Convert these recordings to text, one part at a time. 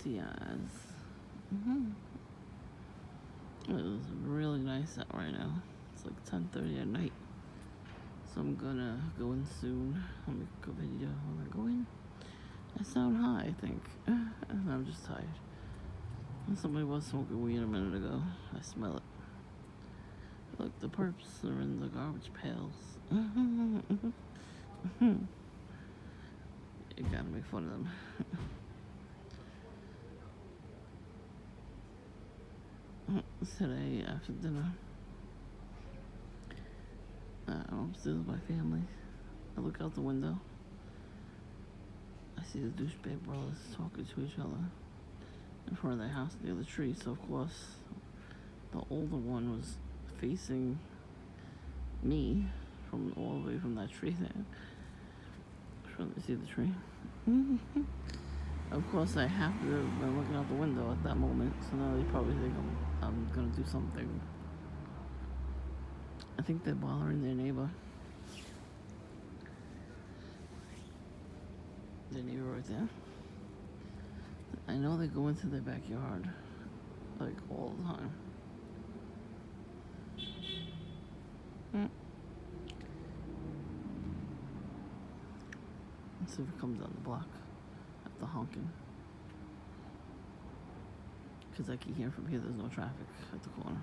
Diaz. It was really nice out right now. It's like 10:30 at night. So I'm gonna go in soon. I'll make a video when I go in. I sound high, I think. And I'm just tired. And somebody was smoking weed a minute ago. I smell it. Look, the perps are in the garbage pails. You gotta make fun of them. Today, after dinner, I'm upstairs with my family. I look out the window. I see the douchebag brothers talking to each other in front of their house near the tree. So, of course, the older one was facing me from all the way from that tree there. Trying to see the tree. Of course, I have to have been looking out the window at that moment, so now they probably think I'm gonna do something. I think they're bothering their neighbor. Their neighbor right there. I know they go into their backyard, like, all the time. Let's see if it comes down the block at the honking. Because I can hear from here there's no traffic at the corner.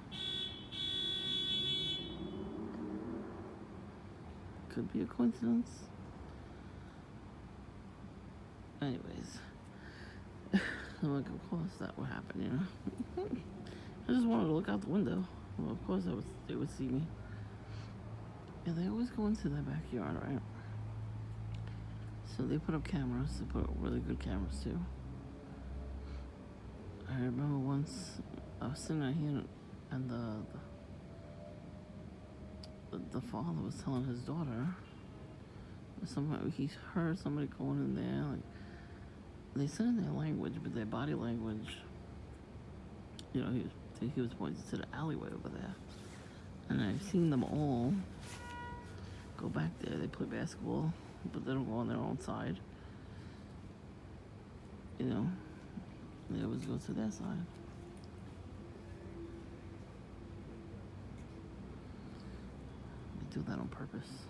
Could be a coincidence. Anyways. I'm like, of course that would happen, you know? I just wanted to look out the window. Well, of course they would see me. Yeah, they always go into their backyard, right? So they put up cameras. They put up really good cameras, too. I remember once I was sitting out here and the father was telling his daughter he heard somebody going in there. Like, they said in their language, but their body language, you know, he was pointing to the alleyway over there. And I've seen them all go back there. They play basketball, but they don't go on their own side. You know, they always go to their side. They do that on purpose.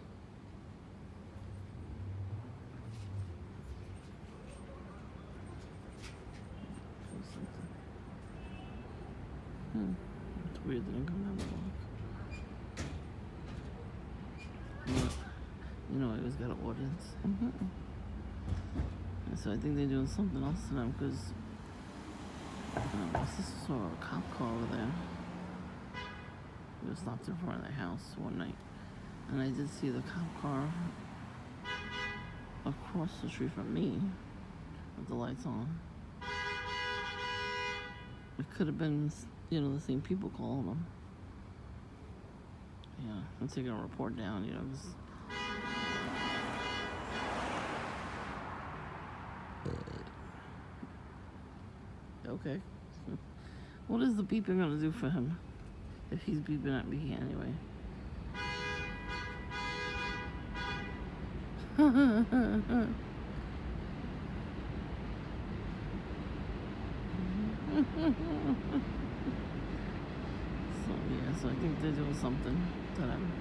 It's weird they didn't come down the block. You know, I always got an audience. And so I think they're doing something else to them because my sister saw a cop car over there. They stopped in front of their house one night. And I did see the cop car across the street from me with the lights on. It could have been, you know, the same people calling them. Yeah, I'm taking a report down, you know, because okay. What is the beeping gonna do for him if he's beeping at me anyway? So I think they're doing something to them.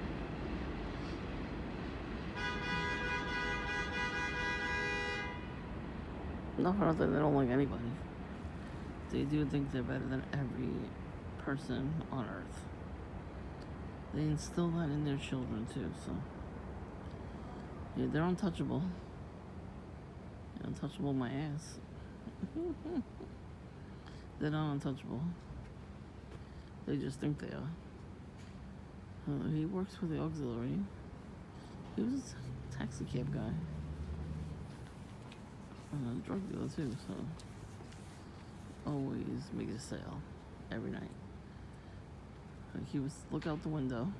Not for nothing, they don't like anybody. They do think they're better than every person on earth. They instill that in their children too, so yeah, they're untouchable. They're untouchable my ass. They're not untouchable. They just think they are. He works for the auxiliary. He was a taxi cab guy. And a drug dealer too, so always make a sale every night. Like he was look out the window,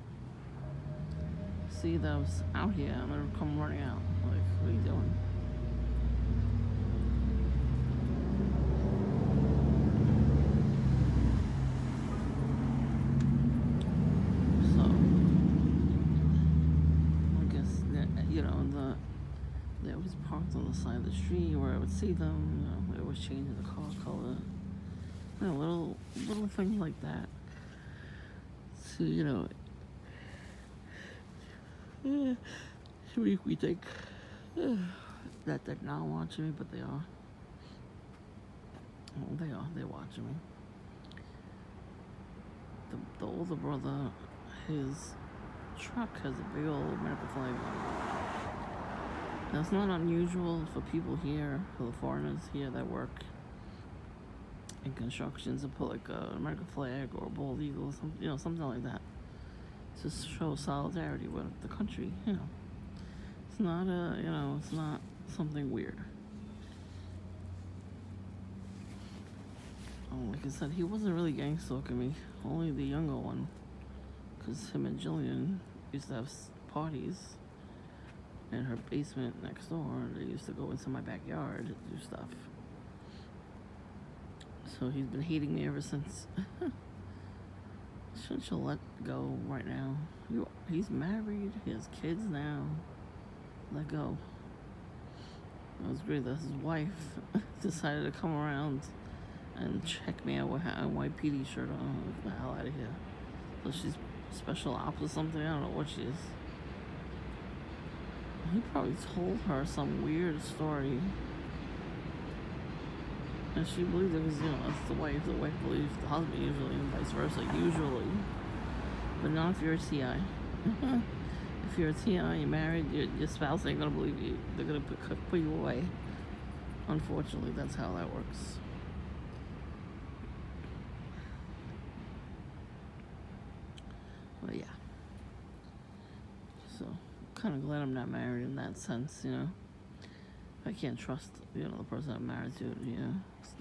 see that I was out here, and they'd come running out. Like, what are you doing? They always parked on the side of the street where I would see them. You know, they always changing the car color. You know, little things like that. So we think that they're not watching me, but they are. Oh, they are. They're watching me. The older brother, his truck has a big old American flag on it. Now, it's not unusual for people here, for the foreigners here that work in constructions, to put like an American flag or a bald eagle, something like that, to show solidarity with the country. It's not it's not something weird. Like I said, he wasn't really gang stalking me, only the younger one, because him and Jillian used to have parties in her basement next door. They used to go into my backyard to do stuff. So he's been hating me ever since. Shouldn't you let go right now? He's married, he has kids now. Let go. It was great that his wife decided to come around and check me out with a white PD shirt on. Get the hell out of here. So she's special ops or something. I don't know what she is. He probably told her some weird story, and she believed it because it's the wife. The wife believes the husband usually, and vice versa usually. But not if you're a TI. If you're a TI, you're married, your spouse ain't gonna believe you. They're gonna put you away. Unfortunately, that's how that works. But yeah. So, kind of glad I'm not married in that sense, I can't trust, the person I'm married to,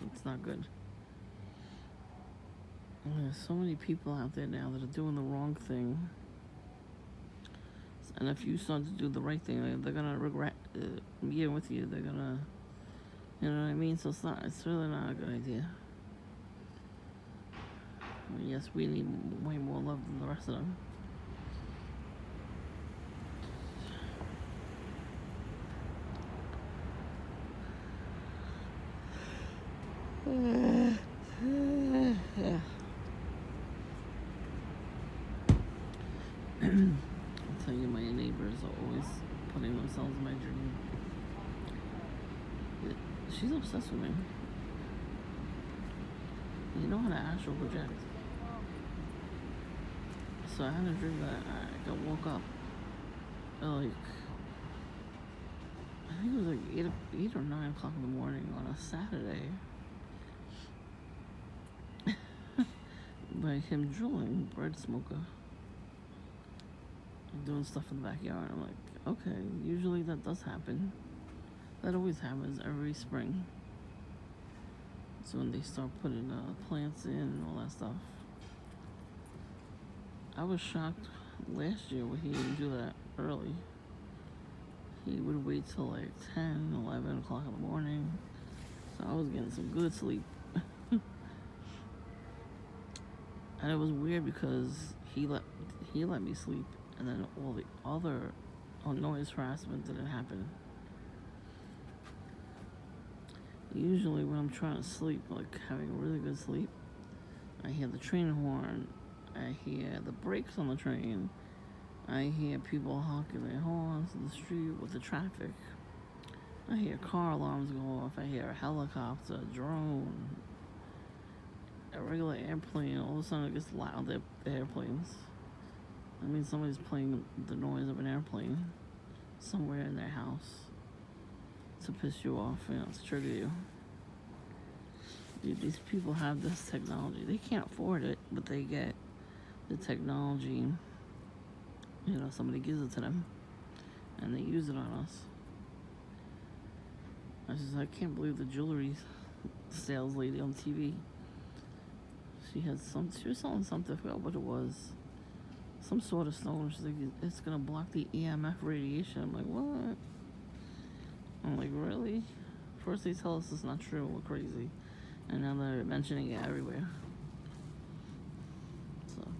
it's not good. And there's so many people out there now that are doing the wrong thing. And if you start to do the right thing, they're gonna regret being with you. They're gonna, you know what I mean? So it's really not a good idea. I mean, yes, we need way more love than the rest of them. Yeah. I'll tell you, my neighbors are always putting themselves in my dream. She's obsessed with me. You know how to astral project. So I had a dream that I woke up at I think it was like 8 or 9 o'clock in the morning on a Saturday. By him drilling bread smoker and doing stuff in the backyard. I'm like, okay, usually that does happen. That always happens every spring. So when they start putting plants in and all that stuff. I was shocked last year when he didn't do that early. He would wait till like 10, 11 o'clock in the morning. So I was getting some good sleep. And it was weird because he let me sleep, and then all the other noise harassment didn't happen. Usually when I'm trying to sleep, like having a really good sleep, I hear the train horn, I hear the brakes on the train, I hear people honking their horns in the street with the traffic, I hear car alarms go off, I hear a helicopter, a drone, a regular airplane. All of a sudden it gets loud, the airplanes. I mean, somebody's playing the noise of an airplane somewhere in their house to piss you off, to trigger you. These people have this technology. They can't afford it, but they get the technology. Somebody gives it to them, and they use it on us. I can't believe the jewelry sales lady on TV. She was selling something, I forgot what it was. Some sort of stone. She's like, it's gonna block the EMF radiation. I'm like, what? I'm like, really? First they tell us it's not true, we're crazy. And now they're mentioning it everywhere. So.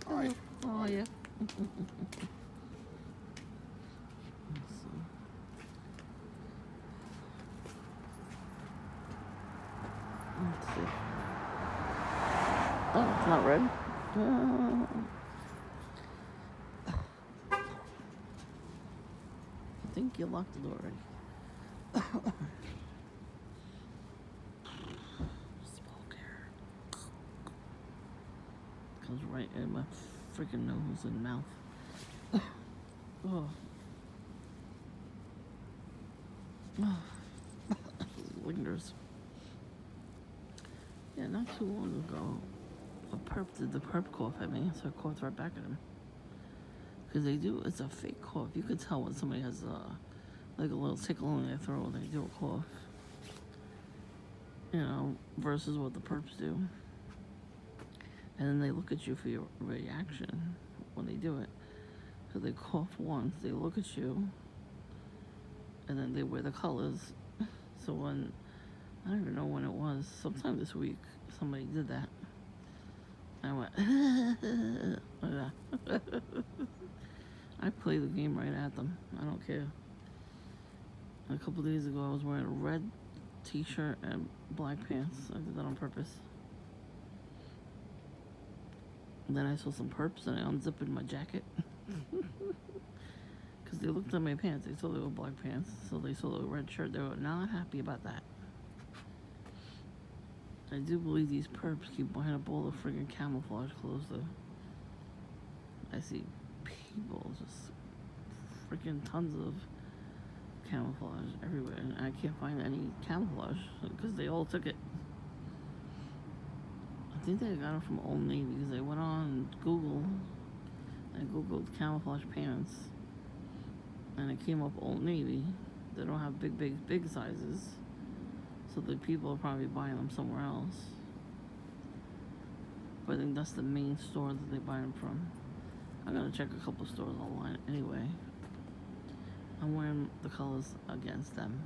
Hi. Oh, yeah. Let's see. Oh, it's not red. I think you locked the door already. Smoke air. Comes right in my freaking nose and mouth. Oh. Lingers. Yeah, not too long ago, a perp did the perp cough at me, so I coughed right back at him. Because they do, it's a fake cough. You could tell when somebody has like a little tickle in their throat when they do a cough. You know, versus what the perps do. And then they look at you for your reaction when they do it. So they cough once, they look at you, and then they wear the colors. So when, I don't even know when it was, sometime this week, somebody did that. I went, I play the game right at them. I don't care. A couple days ago, I was wearing a red t-shirt and black pants. I did that on purpose. And then I saw some perps and I unzipped my jacket. Because they looked at my pants. They saw they were black pants. So they saw the red shirt. They were not happy about that. I do believe these perps keep buying up all the friggin' camouflage clothes, though. I see people just freaking tons of camouflage everywhere, and I can't find any camouflage because they all took it. I think they got it from Old Navy because they went on Google and Googled camouflage pants, and it came up Old Navy. They don't have big sizes, so the people are probably buying them somewhere else. But I think that's the main store that they buy them from. I'm gonna check a couple stores online anyway. I'm wearing the colors against them.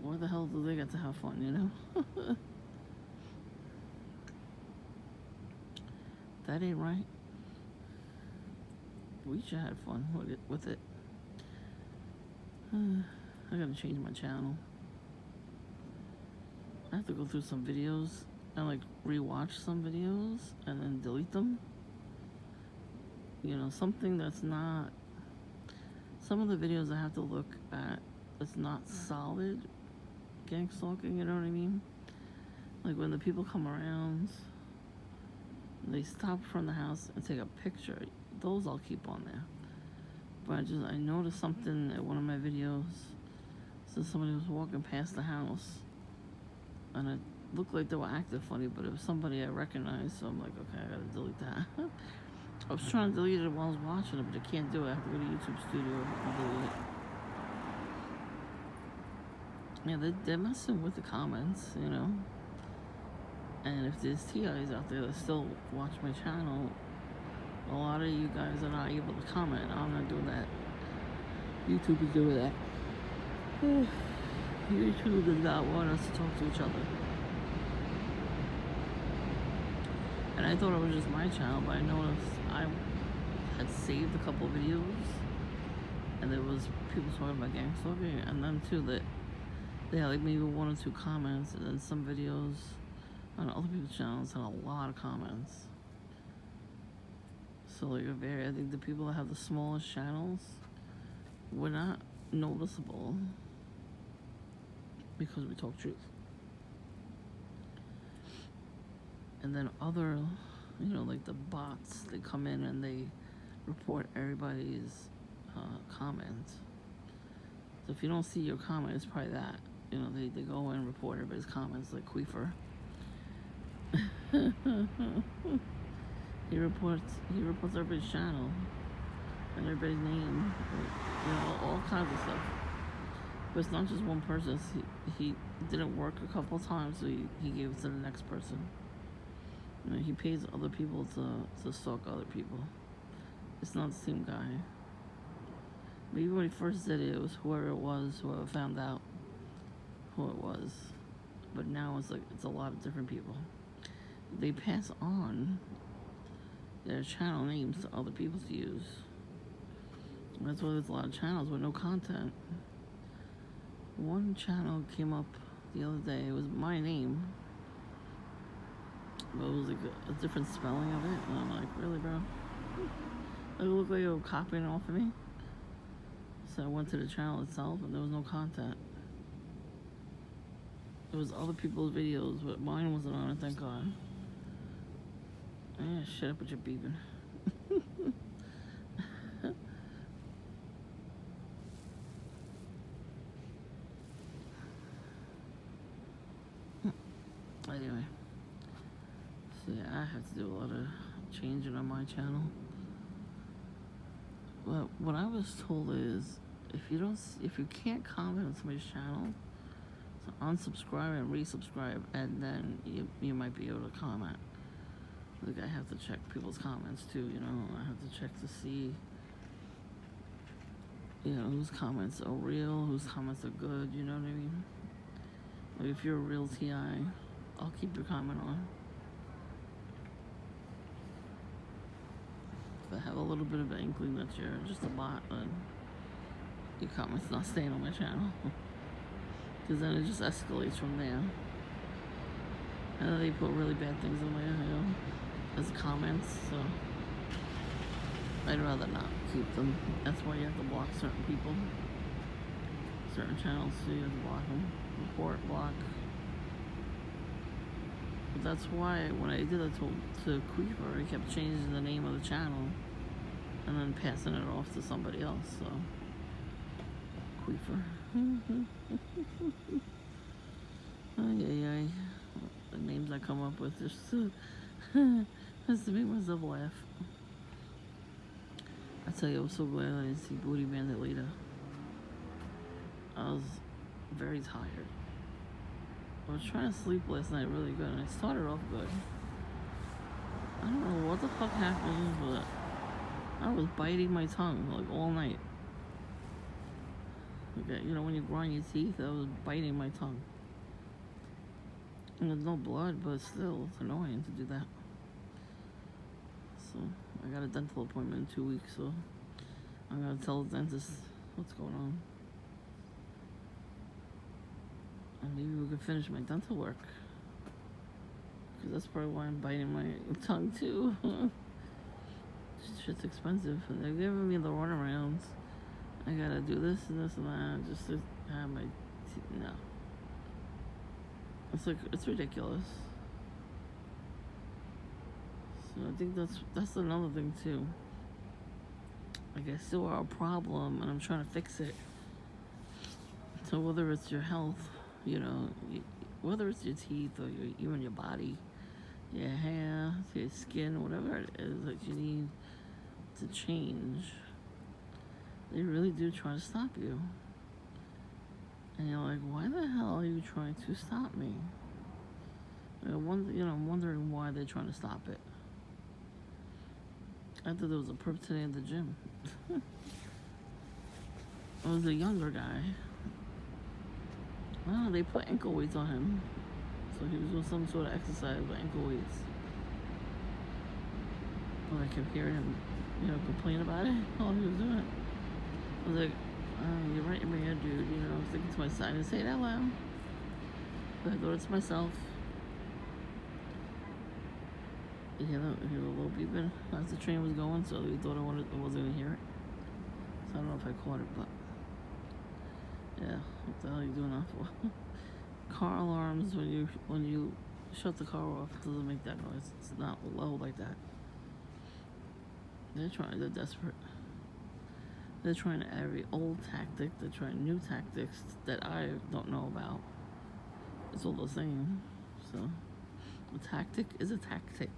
Where the hell do they get to have fun, you know? That ain't right. We should have fun with it. I gotta change my channel. I have to go through some videos and like rewatch some videos and then delete them. You know, something that's not, some of the videos I have to look at that's not solid gang stalking, you know what I mean? Like when the people come around, they stop from the house and take a picture. Those I'll keep on there. But I noticed something at one of my videos. So somebody was walking past the house, and it looked like they were acting funny, but it was somebody I recognized. So I'm like, okay, I gotta delete that. I was trying to delete it while I was watching it, but I can't do it. I have to go to YouTube Studio and delete it. Yeah, they're messing with the comments, you know. And if there's TIs out there that still watch my channel, a lot of you guys are not able to comment. I'm not doing that. YouTube is doing that. YouTube does not want us to talk to each other. And I thought it was just my channel, but I noticed I had saved a couple videos, and there was people talking about gang stalking, and them too, that they had like maybe 1 or 2 comments, and then some videos on other people's channels had a lot of comments. So like I think the people that have the smallest channels were not noticeable because we talk truth. And then other, you know, like the bots, they come in and they report everybody's comments. So if you don't see your comment, it's probably that. You know, they go in and report everybody's comments, like Queefer. He reports everybody's channel and everybody's name, you know, all kinds of stuff. But it's not just one person. He didn't work a couple times, so he gave it to the next person. You know, he pays other people to stalk other people. It's not the same guy. But even when he first did it, it was whoever found out who it was. But now it's like it's a lot of different people. They pass on their channel names to other people to use. That's why there's a lot of channels with no content. One channel came up the other day. It was my name, but it was like a different spelling of it. And I'm like, really, bro? It looked like you were copying off of me. So I went to the channel itself, and there was no content. It was other people's videos, but mine wasn't on it, thank God. Yeah, shut up with your beeping. Anyway, so yeah, I have to do a lot of changing on my channel. But what I was told is, if you can't comment on somebody's channel, so unsubscribe and resubscribe, and then you might be able to comment. Like I have to check people's comments too, you know. I have to check to see, you know, whose comments are real, whose comments are good. You know what I mean? Like if you're a real TI, I'll keep your comment on. If I have a little bit of an inkling that you're just a bot, then your comment's not staying on my channel. Because then it just escalates from there. And then they put really bad things on there, you know, as comments, so I'd rather not keep them. That's why you have to block certain people, certain channels, so you have to block them. Report, block. But that's why when I did it to Queeper, I kept changing the name of the channel and then passing it off to somebody else, so Queeper. Ay. The names I come up with just to make myself laugh. I tell you, I was so glad I didn't see Booty Bandit later. I was very tired. I was trying to sleep last night really good, and I started off good. I don't know what the fuck happened, but I was biting my tongue like all night. Like, you know, when you grind your teeth, I was biting my tongue. And there's no blood, but still, it's annoying to do that. So, I got a dental appointment in 2 weeks, so I'm gonna tell the dentist what's going on. And maybe we can finish my dental work. Because that's probably why I'm biting my tongue, too. Shit's expensive. And they're giving me the runarounds. I gotta do this and this and that just to have my teeth. No. It's like, it's ridiculous. So I think that's another thing too. Like I still have a problem and I'm trying to fix it. So whether it's your health, you know, whether it's your teeth or even your body, your hair, your skin, whatever it is that you need to change, they really do try to stop you. And you're like, why the hell are you trying to stop me? I'm wondering why they're trying to stop it. I thought there was a perp today at the gym. It was a younger guy. I don't know, they put ankle weights on him. So he was doing some sort of exercise with ankle weights. But I kept hearing him, you know, complain about it while he was doing it. I was like, you're right in my head, dude. You know, I was thinking to myself, I didn't say it out loud. But I thought it to myself. You hear a little beeping as the train was going, so he thought I wasn't going to hear it. So I don't know if I caught it, but yeah, what the hell are you doing that for? Car alarms, when you shut the car off, it doesn't make that noise. It's not low like that. They're desperate. They're trying every old tactic. They're trying new tactics that I don't know about. It's all the same. So, a tactic is a tactic.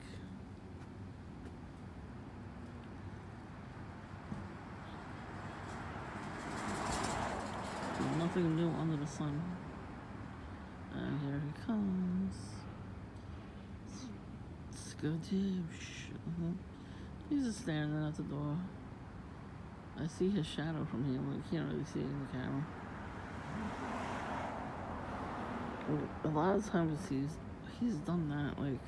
There's nothing new under the sun. And here he comes. Skadoosh. He's just standing at the door. I see his shadow from here, but you can't really see it in the camera. a lot of times he's done that, like,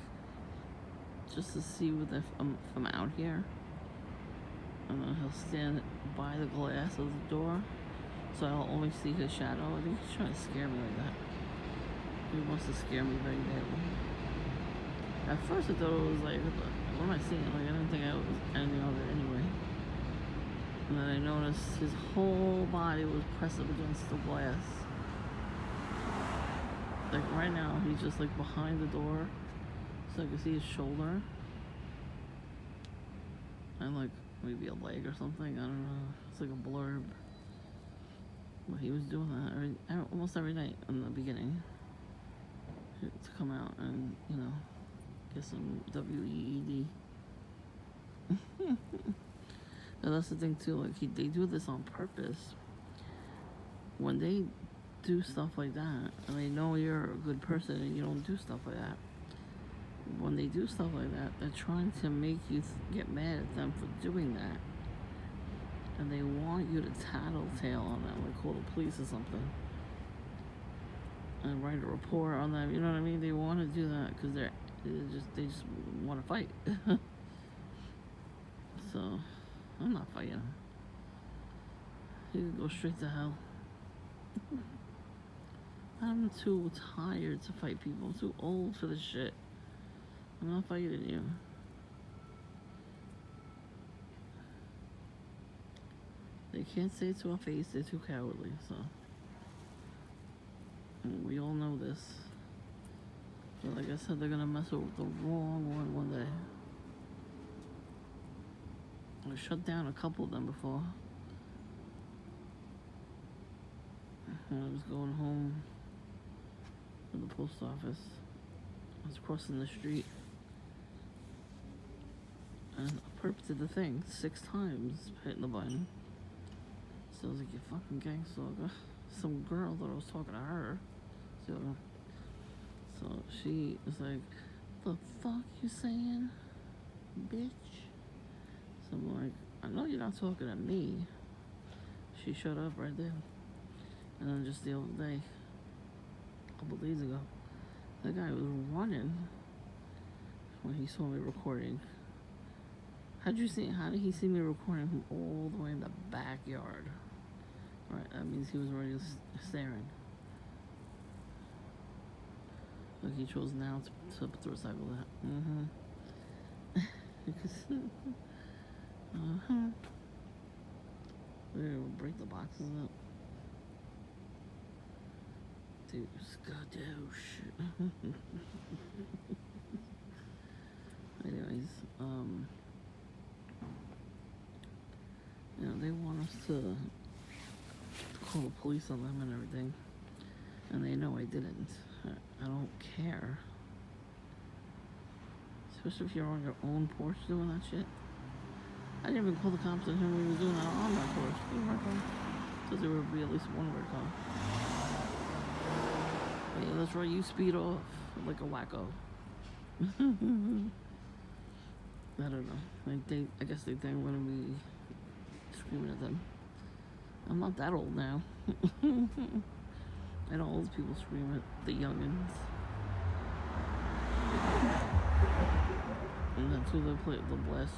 just to see what if I'm out here. And then he'll stand by the glass of the door, so I'll always see his shadow. I think he's trying to scare me like that. He wants to scare me very badly. At first I thought it was like, what am I seeing? Like, I didn't think I was anything of it anyway. And then I noticed his whole body was pressed up against the glass. Like right now, he's just like behind the door, so I can see his shoulder. And like maybe a leg or something, I don't know. It's like a blurb. But he was doing that almost every night in the beginning. To come out and, you know, get some WEED. And that's the thing too, like they do this on purpose. When they do stuff like that, and they know you're a good person and you don't do stuff like that. When they do stuff like that, they're trying to make you get mad at them for doing that. And they want you to tattletale on them, like call the police or something. And write a report on them, you know what I mean? They want to do that because they just want to fight. So, I'm not fighting him. He can go straight to hell. I'm too tired to fight people. I'm too old for this shit. I'm not fighting you. They can't say it to our face. They're too cowardly, so. And we all know this. But like I said, they're gonna mess with the wrong one day. I shut down a couple of them before. When I was going home from the post office, I was crossing the street, and I perp did the thing 6 times, hitting the button. So I was like, you fucking gangster. Some girl thought I was talking to her. So she was like, the fuck you saying, bitch? So I'm like, I know you're not talking to me. She shut up right there. And then just the other day, a couple days ago, that guy was running when he saw me recording. How did he see me recording from all the way in the backyard? Right, that means he was already staring. Like he chose now to recycle that. We're gonna break the boxes up. Dude, skadoosh. Anyways, you know, they want us to call the police on them and everything. And they know I didn't. I don't care. Especially if you're on your own porch doing that shit. I didn't even call the cops on him when he was doing that on my porch. Because there would be at least one of our car. Yeah, that's right, you speed off like a wacko. I don't know. Like I guess they think I'm gonna be screaming at them. I'm not that old now. I know old people scream at the youngins. And that's who they play, the blast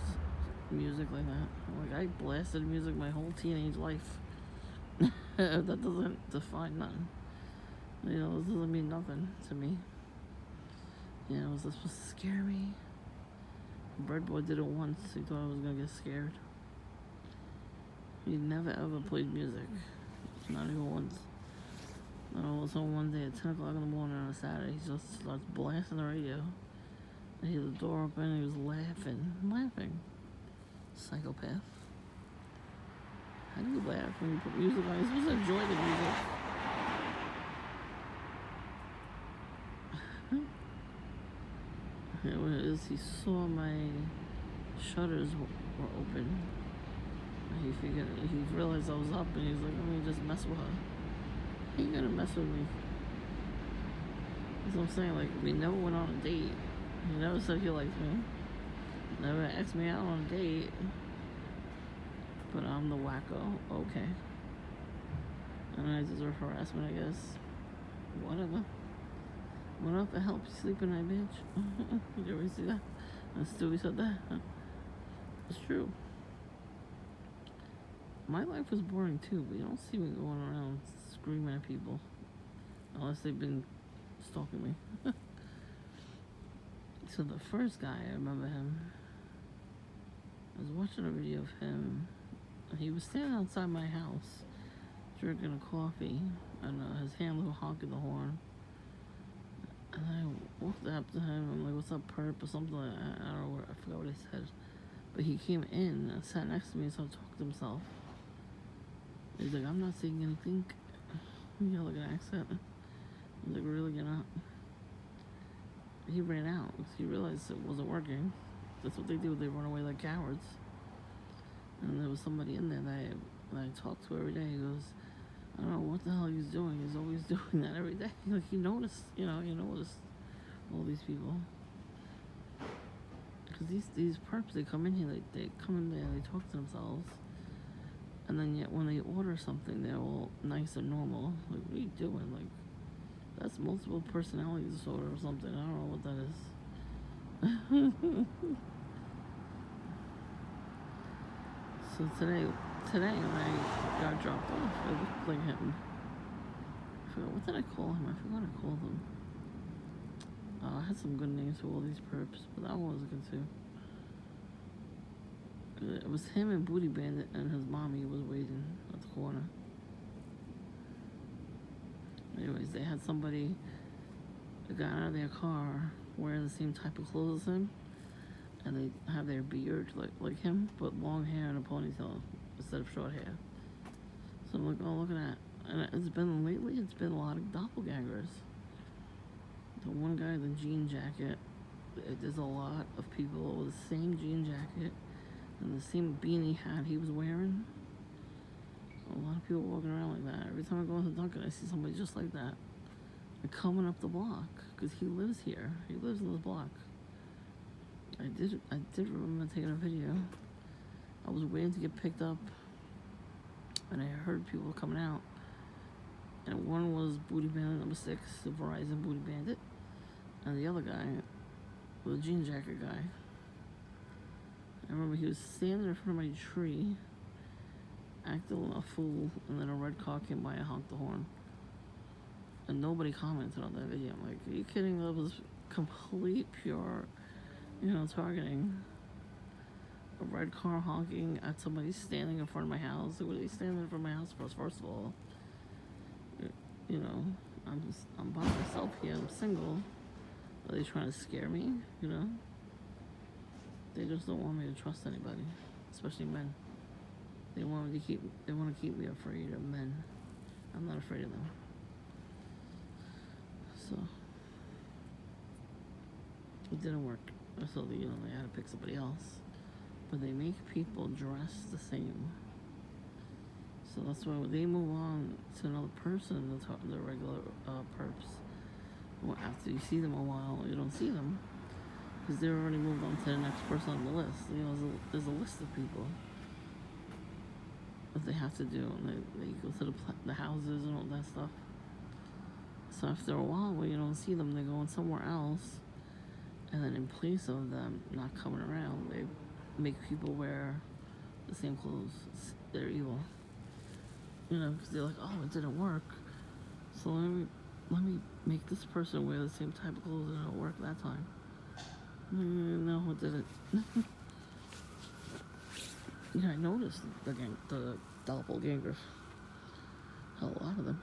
music like that. Like, I blasted music my whole teenage life. That doesn't define nothing. You know, this doesn't mean nothing to me. You know, was this supposed to scare me? Bread Boy did it once. He thought I was gonna get scared. He never ever played music. Not even once. And all of a sudden one day at 10 o'clock in the morning on a Saturday, he just starts blasting the radio. I hear the door open and he was laughing. Psychopath. How do you laugh when you put music on? You're supposed to enjoy the music. Here it is. He saw my shutters were open. He realized I was up and he was like, let me just mess with her. He ain't gonna mess with me. That's what I'm saying, like, we never went on a date. He never said he liked me. Never asked me out on a date. But I'm the wacko. Okay. And I deserve harassment, I guess. Whatever. What if it helps you sleep at night, bitch? Did you ever see that? And Stewie said that. It's true. My life was boring too, but you don't see me going around screaming at people. Unless they've been stalking me. So the first guy, I remember him. I was watching a video of him. He was standing outside my house, drinking a coffee, and his handler was honking the horn. And I walked up to him. I'm like, "What's up, perp?" or something like that. I don't know. I forgot what he said. But he came in and sat next to me and started talking to himself. He's like, "I'm not saying anything." He had like an accent. I was like, "Really, you're not?" He ran out because he realized it wasn't working. That's what they do. They run away like cowards. And there was somebody in there that I talked to every day. He goes, "I don't know what the hell he's doing. He's always doing that every day." Like he noticed, he noticed all these people. Because these perps, they come in here, they come in there, they talk to themselves. And then yet when they order something, they're all nice and normal. Like, what are you doing? Like, that's multiple personality disorder or something. I don't know what that is. So today when I got dropped off, it looked like him. I forgot, what did I call him? I forgot I called him. I had some good names for all these perps, but that one was good too. It was him and Booty Bandit and his mommy was waiting at the corner. Anyways, they had somebody that got out of their car wearing the same type of clothes as him, and they have their beard like him, but long hair and a ponytail instead of short hair. So I'm like, oh, look at that. And it's been a lot of doppelgangers. The one guy in the jean jacket, there's a lot of people with the same jean jacket and the same beanie hat he was wearing. A lot of people walking around like that. Every time I go into Dunkin', I see somebody just like that. They're coming up the block because he lives here. He lives in this block. I did remember taking a video. I was waiting to get picked up, and I heard people coming out. And one was Booty Bandit number 6, the Verizon Booty Bandit, and the other guy was a jean jacket guy. I remember he was standing in front of my tree, acting a fool, and then a red car came by and honked the horn. And nobody commented on that video. I'm like, are you kidding? That was complete pure, targeting. A red car honking at somebody standing in front of my house. Like, what are they standing in front of my house for? First of all, I'm by myself here. I'm single. Are they trying to scare me? They just don't want me to trust anybody, especially men. They want to keep me afraid of men. I'm not afraid of them. So it didn't work. So they had to pick somebody else. But they make people dress the same. So that's why when they move on to another person, the regular perps, well, after you see them a while, you don't see them because they're already moved on to the next person on the list. There's a list of people that they have to do, and they go to the houses and all that stuff. So after a while, when you don't see them, they're going somewhere else, and then in place of them not coming around, they make people wear the same clothes. They're evil. Because they're like, oh, it didn't work. So let me make this person wear the same type of clothes and it'll work that time. No, it didn't. I noticed the doppelgangers. A lot of them.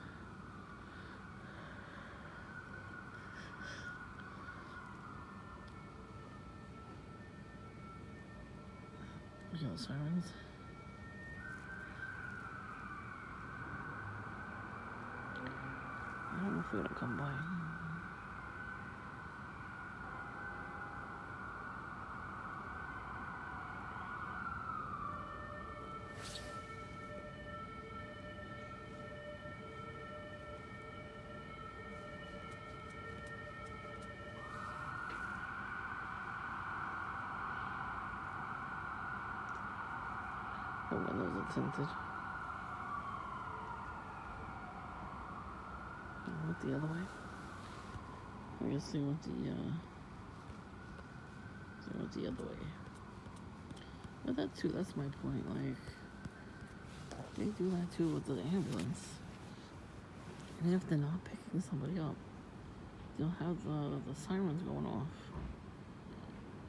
Sirens. I don't know if they're gonna come by. The windows are tinted. I went the other way. I guess they went the other way. But that too, that's my point. Like, they do that too with the ambulance. And if they're not picking somebody up, they'll have the sirens going off.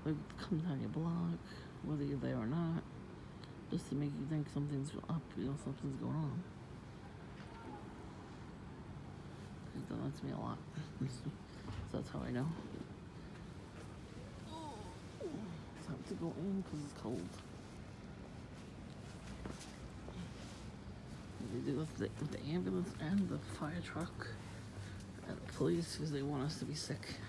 Like, come down your block, whether you're there or not, just to make you think something's up, something's going on. It does that to me a lot. So that's how I know. It's time to go in because it's cold. They do with the ambulance and the fire truck and the police because they want us to be sick.